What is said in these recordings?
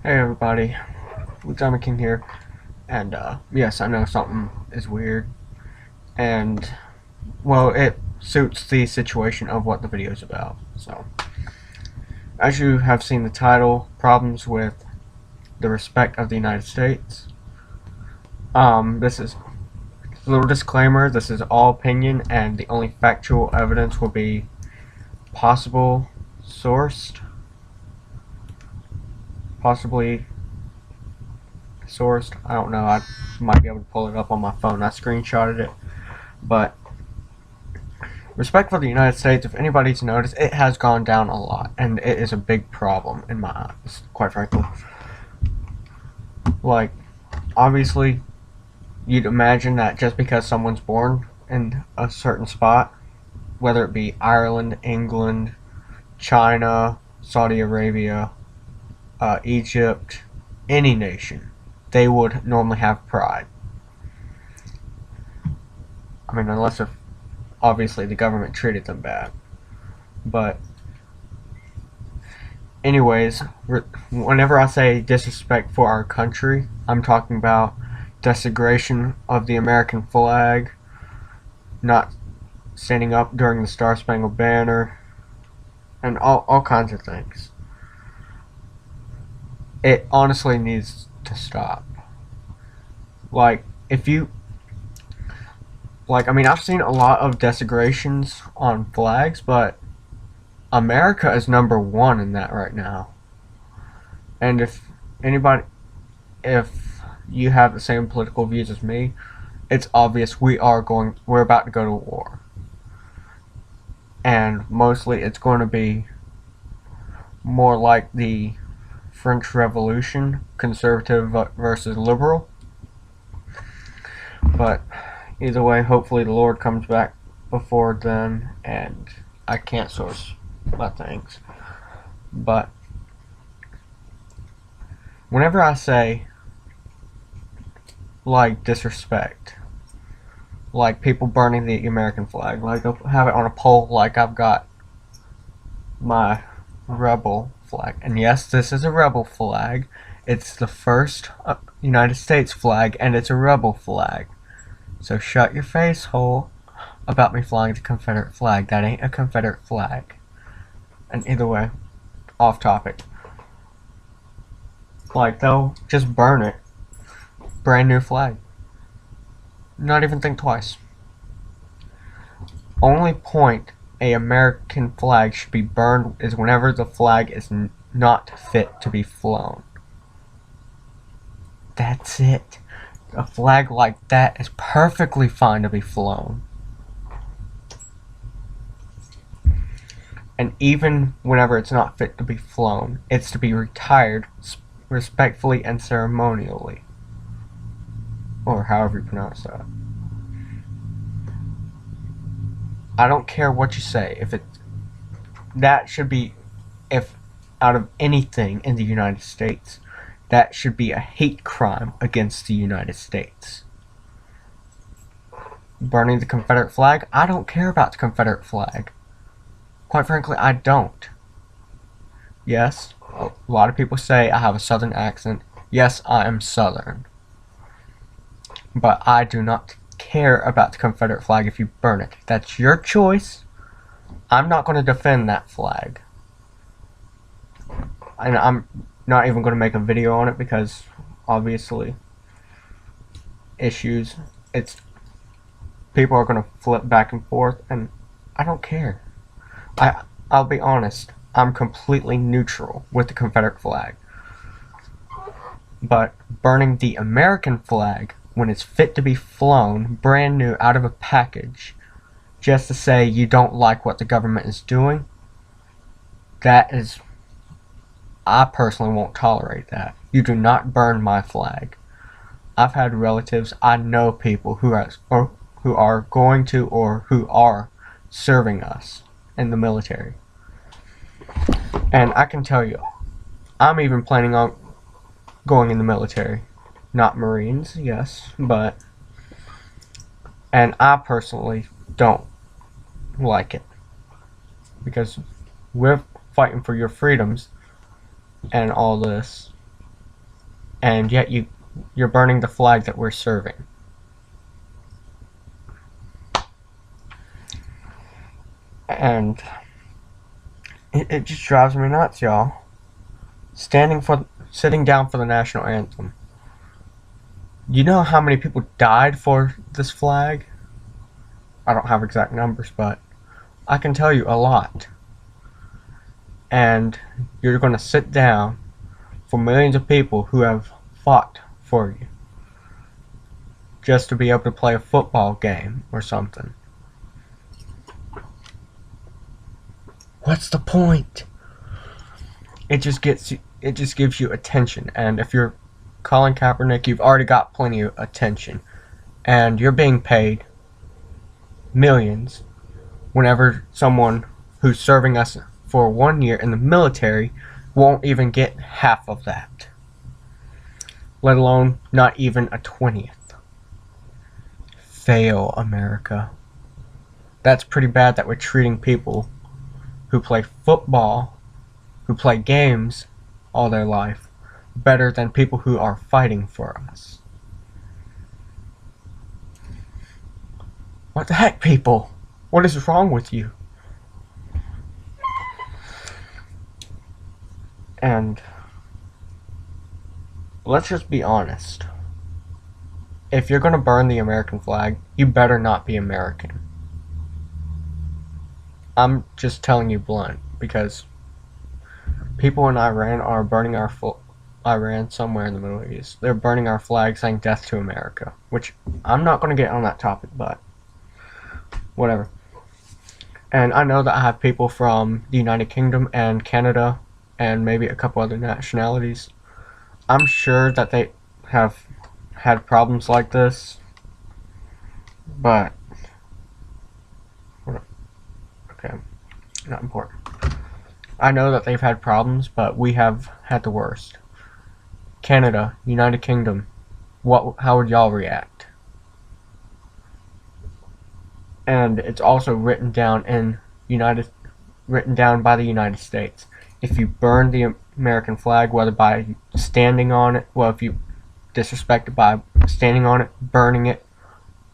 Hey everybody, Lieutenant King here, and yes, I know something is weird, and well, it suits the situation of what the video is about. So, as you have seen the title, problems with the respect of the United States. This is a little disclaimer. This is all opinion, and the only factual evidence will be possible sourced, possibly sourced. I don't know. I might be able to pull it up on my phone. I screenshotted it. But respect for the United States, if anybody's noticed, it has gone down a lot, and it is a big problem in my eyes, quite frankly. Like, obviously, you'd imagine that just because someone's born in a certain spot, whether it be Ireland, England, China, Saudi Arabia, Egypt, any nation, they would normally have pride. I mean, unless if obviously the government treated them bad. But anyways, whenever I say disrespect for our country, I'm talking about desecration of the American flag, not standing up during the Star Spangled Banner, and all kinds of things. It honestly needs to stop. Like, if you I mean, I've seen a lot of desecrations on flags, but America is #1 in that right now. And if you have the same political views as me, it's obvious we're about to go to war. And mostly it's going to be more like the French Revolution, conservative versus liberal. But either way, hopefully the Lord comes back before then, and I can't source my things. But whenever I say, like, disrespect, like people burning the American flag, like they'll have it on a pole, like I've got my rebel flag. And yes, this is a rebel flag. It's the first United States flag, and it's a rebel flag. So shut your face hole about me flying the Confederate flag. That ain't a Confederate flag. And either way, off topic. Like, they'll just burn it. Brand new flag. Not even think twice. Only point a American flag should be burned is whenever the flag is not fit to be flown. That's it. A flag like that is perfectly fine to be flown. And even whenever it's not fit to be flown, it's to be retired respectfully and ceremonially. Or however you pronounce that. I don't care what you say. That should be, if out of anything in the United States, that should be a hate crime against the United States. Burning the Confederate flag? I don't care about the Confederate flag. Quite frankly, I don't. Yes, a lot of people say I have a southern accent. Yes, I am southern. But I do not care about the Confederate flag if you burn it. That's your choice. I'm not going to defend that flag. And I'm not even going to make a video on it because, obviously, issues. People are going to flip back and forth, and I don't care. I'll be honest. I'm completely neutral with the Confederate flag. But burning the American flag when it's fit to be flown, brand new, out of a package, just to say you don't like what the government is doing, I personally won't tolerate that. You do not burn my flag. I've had relatives, I know people who are going to or who are serving us in the military. And I can tell you, I'm even planning on going in the military. Not Marines, yes, and I personally don't like it. Because we're fighting for your freedoms and all this. and yet you're burning the flag that we're serving. And it just drives me nuts, y'all. Sitting down for the national anthem. You know how many people died for this flag? I don't have exact numbers, but I can tell you a lot. And you're going to sit down for millions of people who have fought for you just to be able to play a football game or something. What's the point? It just gives you attention, and if you're Colin Kaepernick, you've already got plenty of attention, and you're being paid millions whenever someone who's serving us for 1 year in the military won't even get half of that, let alone not even a 20th. Fail, America. That's pretty bad that we're treating people who play football, who play games all their life, better than people who are fighting for us. What the heck, people? What is wrong with you? And let's just be honest. If you're gonna burn the American flag, you better not be American. I'm just telling you blunt, because people in Iran are burning Iran somewhere in the Middle East. They're burning our flag saying death to America, which I'm not going to get on that topic, but whatever. And I know that I have people from the United Kingdom and Canada and maybe a couple other nationalities. I'm sure that they have had problems like this, but okay, not important. I know that they've had problems, but we have had the worst. Canada, United Kingdom, how would y'all react? And it's also written down by the United States. If you burn the American flag, whether by standing on it, well, if you disrespect it by standing on it, burning it,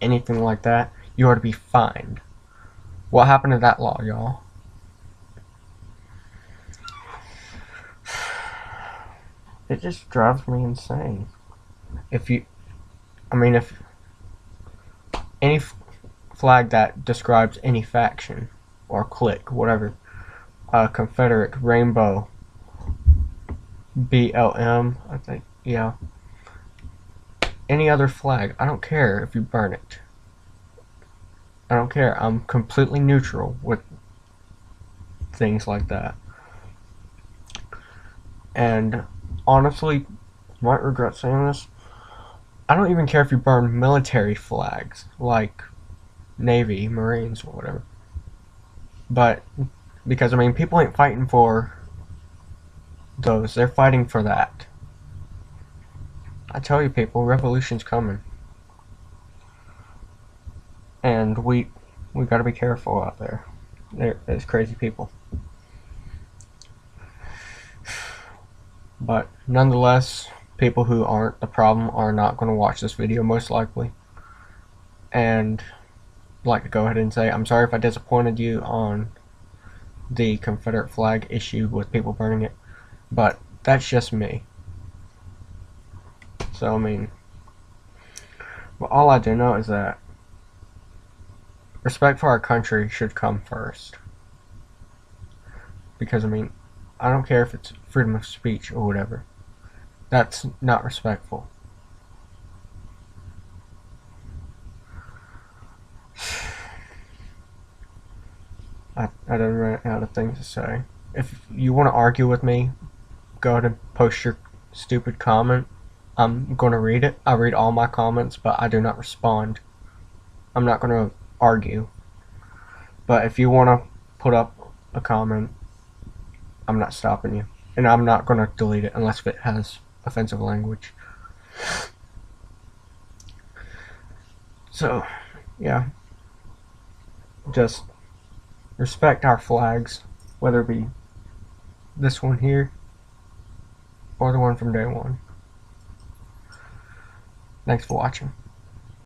anything like that, you are to be fined. What happened to that law, y'all? It just drives me insane. If any flag that describes any faction or clique, whatever, Confederate, Rainbow, BLM, I think, yeah. Any other flag, I don't care if you burn it. I don't care. I'm completely neutral with things like that. And honestly, you might regret saying this, I don't even care if you burn military flags, like Navy, Marines, or whatever. But, because, people ain't fighting for those, they're fighting for that. I tell you, people, revolution's coming. And we gotta be careful out there. There's crazy people. But nonetheless, people who aren't the problem are not going to watch this video, most likely. And I'd like to go ahead and say, I'm sorry if I disappointed you on the Confederate flag issue with people burning it, but that's just me. So, but all I do know is that respect for our country should come first. Because, I don't care if it's freedom of speech or whatever. That's not respectful. I don't run out of things to say. If you want to argue with me, go ahead and post your stupid comment. I'm going to read it. I read all my comments, but I do not respond. I'm not going to argue. But if you want to put up a comment, I'm not stopping you. And I'm not going to delete it unless it has offensive language. So, yeah. Just respect our flags, whether it be this one here or the one from day one. Thanks for watching.